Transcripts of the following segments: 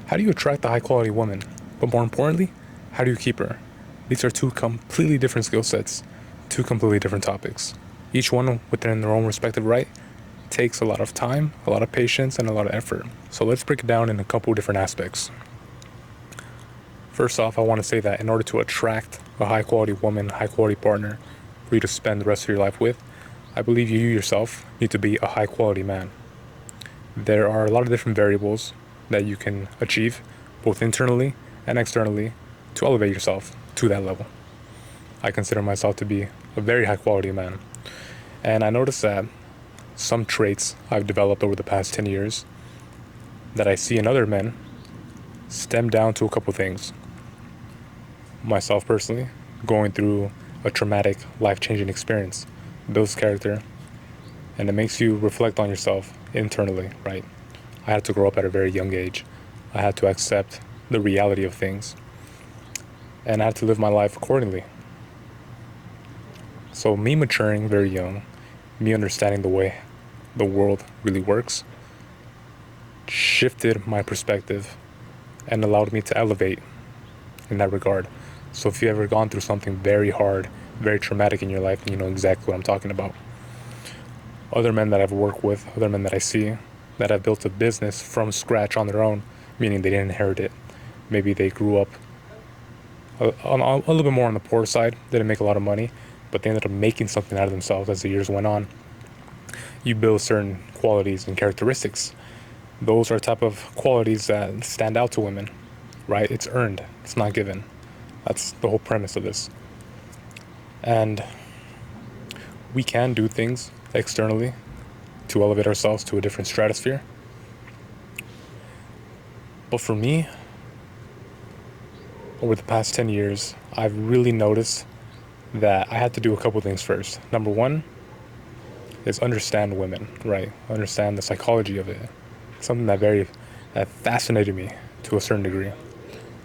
How do you attract a high quality woman? But more importantly, how do you keep her? These are two completely different skill sets, two completely different topics. Each one within their own respective right takes a lot of time, a lot of patience, and a lot of effort. So let's break it down in a couple different aspects. First off, I want to say that in order to attract a high quality woman, high quality partner for you to spend the rest of your life with, I believe you yourself need to be a high quality man. There are a lot of different variables that you can achieve, both internally and externally, to elevate yourself to that level. I consider myself to be a very high quality man. And I noticed that some traits I've developed over the past 10 years that I see in other men stem down to a couple things. Myself personally, going through a traumatic, life-changing experience builds character, and it makes you reflect on yourself internally, right? I had to grow up at a very young age. I had to accept the reality of things, and I had to live my life accordingly. So me maturing very young, me understanding the way the world really works, shifted my perspective and allowed me to elevate in that regard. So if you've ever gone through something very hard, very traumatic in your life, you know exactly what I'm talking about. Other men that I've worked with, other men that I see that have built a business from scratch on their own, meaning they didn't inherit it. Maybe they grew up a little bit more on the poor side, didn't make a lot of money, but they ended up making something out of themselves as the years went on. You build certain qualities and characteristics. Those are type of qualities that stand out to women, right? It's earned, it's not given. That's the whole premise of this. And we can do things externally to elevate ourselves to a different stratosphere. But for me, over the past 10 years, I've really noticed that I had to do a couple things first. Number one is understand women, right? Understand the psychology of it. Something that fascinated me to a certain degree.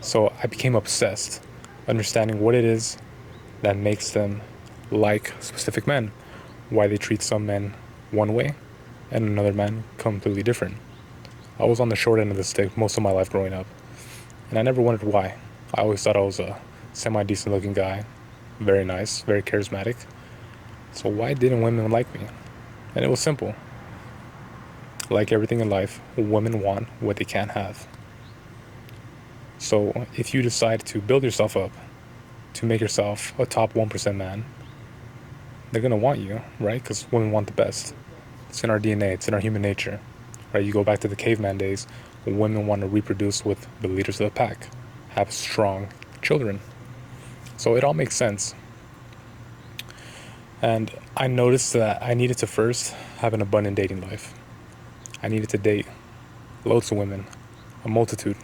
So I became obsessed, understanding what it is that makes them like specific men, why they treat some men one way and another man completely different. I was on the short end of the stick most of my life growing up, and I never wondered why. I always thought I was a semi-decent looking guy, very nice, very charismatic. So why didn't women like me? And it was simple. Like everything in life, women want what they can't have. So if you decide to build yourself up, to make yourself a top 1% man, they're going to want you, right? Because women want the best. It's in our DNA, it's in our human nature, right? You go back to the caveman days, women want to reproduce with the leaders of the pack, have strong children. So it all makes sense. And I noticed that I needed to first have an abundant dating life. I needed to date loads of women, a multitude,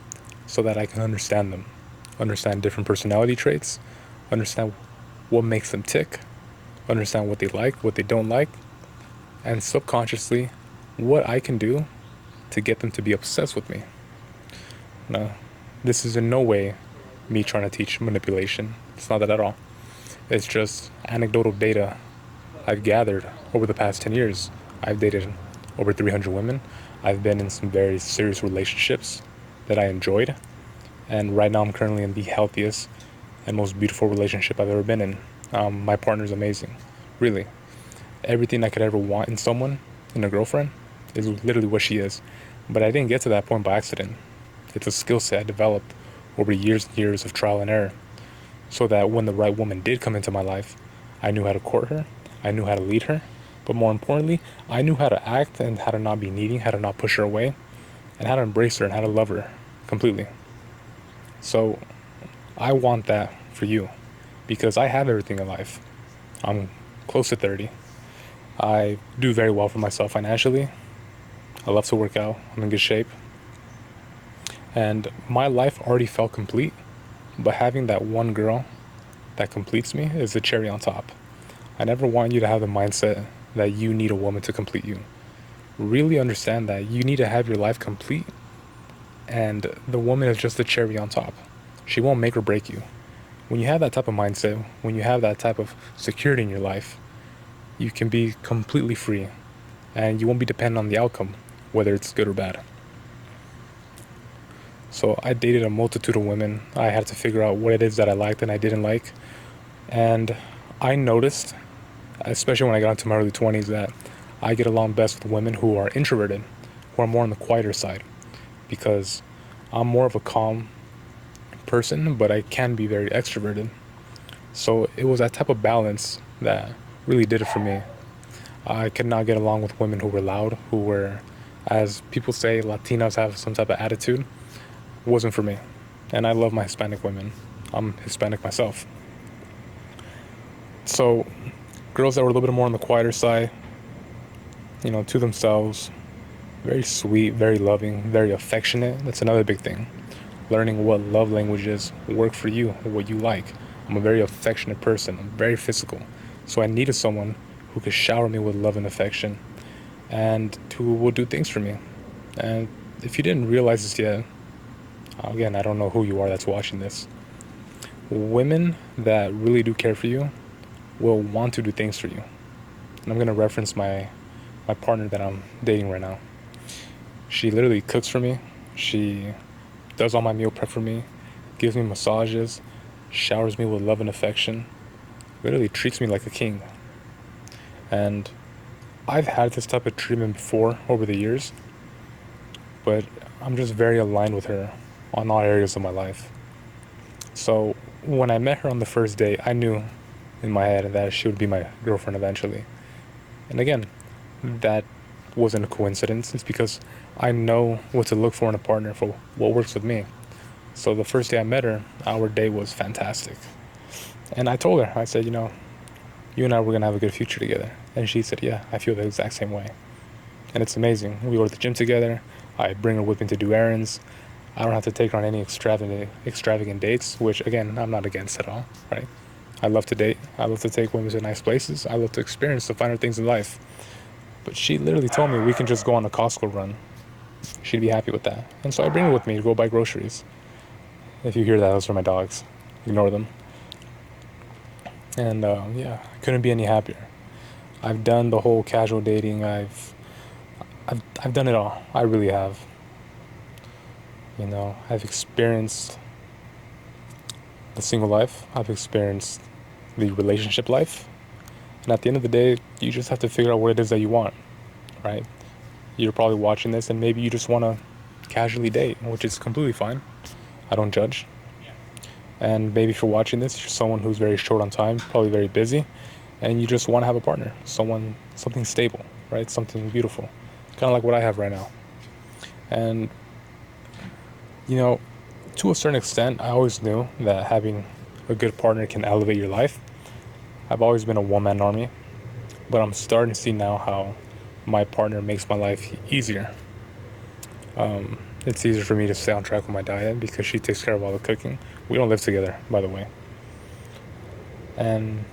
so that I can understand them, understand different personality traits, understand what makes them tick, understand what they like, what they don't like, and subconsciously what I can do to get them to be obsessed with me. Now, this is in no way me trying to teach manipulation. It's not that at all. It's just anecdotal data I've gathered over the past 10 years. I've dated over 300 women. I've been in some very serious relationships that I enjoyed. And right now I'm currently in the healthiest and most beautiful relationship I've ever been in. My partner's amazing. Really. Everything I could ever want in someone, in a girlfriend, is literally what she is. But I didn't get to that point by accident. It's a skill set I developed over years and years of trial and error. So that when the right woman did come into my life, I knew how to court her, I knew how to lead her, but more importantly, I knew how to act and how to not be needy, how to not push her away, and how to embrace her and how to love her completely. So I want that for you because I have everything in life. I'm close to 30. I do very well for myself financially. I love to work out. I'm in good shape. And my life already felt complete, but having that one girl that completes me is the cherry on top. I never want you to have the mindset that you need a woman to complete you. Really understand that you need to have your life complete, and the woman is just the cherry on top. She won't make or break you. When you have that type of mindset, when you have that type of security in your life, you can be completely free, and you won't be dependent on the outcome, whether it's good or bad. So I dated a multitude of women. I had to figure out what it is that I liked and I didn't like. And I noticed, especially when I got into my early 20s, that I get along best with women who are introverted, who are more on the quieter side, because I'm more of a calm person, but I can be very extroverted. So it was that type of balance that really did it for me. I could not get along with women who were loud, who were, as people say, Latinas have some type of attitude. It wasn't for me. And I love my Hispanic women. I'm Hispanic myself. So girls that were a little bit more on the quieter side, to themselves, very sweet, very loving, very affectionate. That's another big thing. Learning what love languages work for you, what you like. I'm a very affectionate person. I'm very physical. So I needed someone who could shower me with love and affection and who will do things for me. And if you didn't realize this yet, again, I don't know who you are that's watching this. Women that really do care for you will want to do things for you. And I'm going to reference my partner that I'm dating right now. She literally cooks for me. She does all my meal prep for me, gives me massages, showers me with love and affection, literally treats me like a king. And I've had this type of treatment before over the years, but I'm just very aligned with her on all areas of my life. So when I met her on the first day, I knew in my head that she would be my girlfriend eventually. And again, that wasn't a coincidence. It's because I know what to look for in a partner for what works with me. So the first day I met her, our date was fantastic. And I told her, I said, you and I were going to have a good future together. And she said, yeah, I feel the exact same way. And it's amazing. We go to the gym together. I bring her with me to do errands. I don't have to take her on any extravagant dates, which, again, I'm not against at all, right? I love to date. I love to take women to nice places. I love to experience the finer things in life. But she literally told me we can just go on a Costco run. She'd be happy with that. And so I bring her with me to go buy groceries. If you hear that, those are my dogs. Ignore them. And yeah, I couldn't be any happier. I've done the whole casual dating. I've done it all. I really have. I've experienced the single life. I've experienced the relationship life. And at the end of the day, you just have to figure out what it is that you want, right? You're probably watching this and maybe you just want to casually date, which is completely fine. I don't judge. And maybe if you're watching this, you're someone who's very short on time, probably very busy, and you just want to have a partner, something stable, right? Something beautiful, kind of like what I have right now. And, to a certain extent, I always knew that having a good partner can elevate your life. I've always been a one-man army, but I'm starting to see now how my partner makes my life easier. It's easier for me to stay on track with my diet because she takes care of all the cooking. We don't live together, by the way. And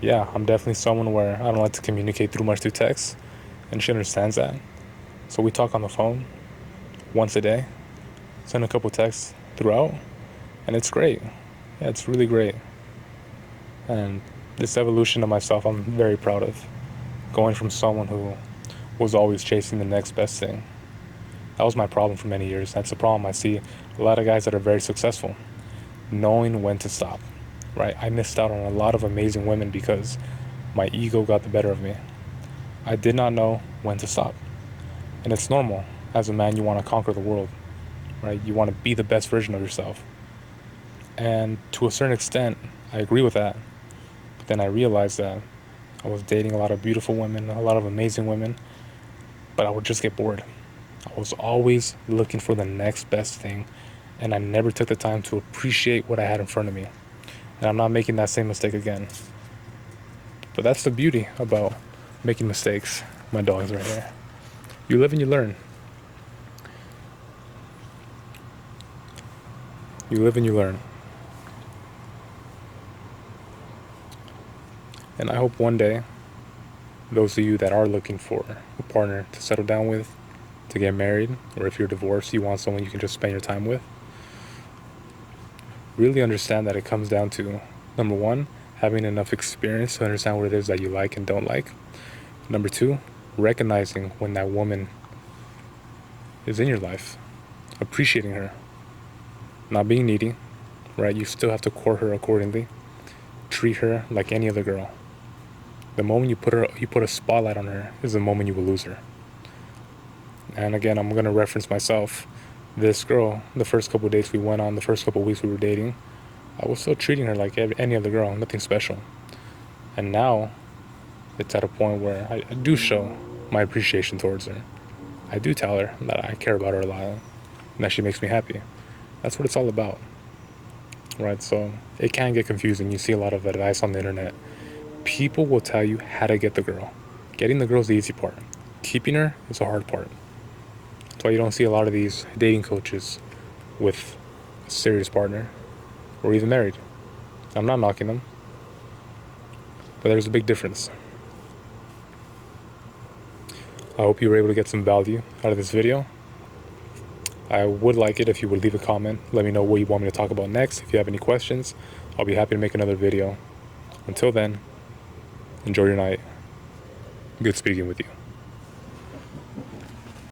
yeah, I'm definitely someone where I don't like to communicate too much through text, and she understands that. So we talk on the phone once a day, send a couple texts throughout, and it's great. Yeah, it's really great. And this evolution of myself, I'm very proud of. Going from someone who was always chasing the next best thing. That was my problem for many years. That's the problem I see a lot of guys that are very successful, knowing when to stop, right? I missed out on a lot of amazing women because my ego got the better of me. I did not know when to stop. And it's normal. As a man, you want to conquer the world, right? You want to be the best version of yourself. And to a certain extent, I agree with that. But then I realized that I was dating a lot of beautiful women, a lot of amazing women, but I would just get bored. I was always looking for the next best thing, and I never took the time to appreciate what I had in front of me. And I'm not making that same mistake again. But that's the beauty about making mistakes. My dog's right here. You live and you learn. You live and you learn. And I hope one day, those of you that are looking for a partner to settle down with, to get married, or if you're divorced, you want someone you can just spend your time with, really understand that it comes down to, number one, having enough experience to understand what it is that you like and don't like. Number two, recognizing when that woman is in your life. appreciating her, not being needy, right? You still have to court her accordingly. Treat her like any other girl. The moment you put a spotlight on her is the moment you will lose her. And again, I'm gonna reference myself. This girl, the first couple of dates we went on, the first couple of weeks we were dating, I was still treating her like any other girl, nothing special. And now, it's at a point where I do show my appreciation towards her. I do tell her that I care about her a lot and that she makes me happy. That's what it's all about, right? So it can get confusing. You see a lot of advice on the internet. People will tell you how to get the girl. Getting the girl is the easy part. Keeping her is the hard part. That's why you don't see a lot of these dating coaches with a serious partner or even married. I'm not knocking them, but there's a big difference. I hope you were able to get some value out of this video. I would like it if you would leave a comment. Let me know what you want me to talk about next. If you have any questions, I'll be happy to make another video. Until then, enjoy your night. Good speaking with you.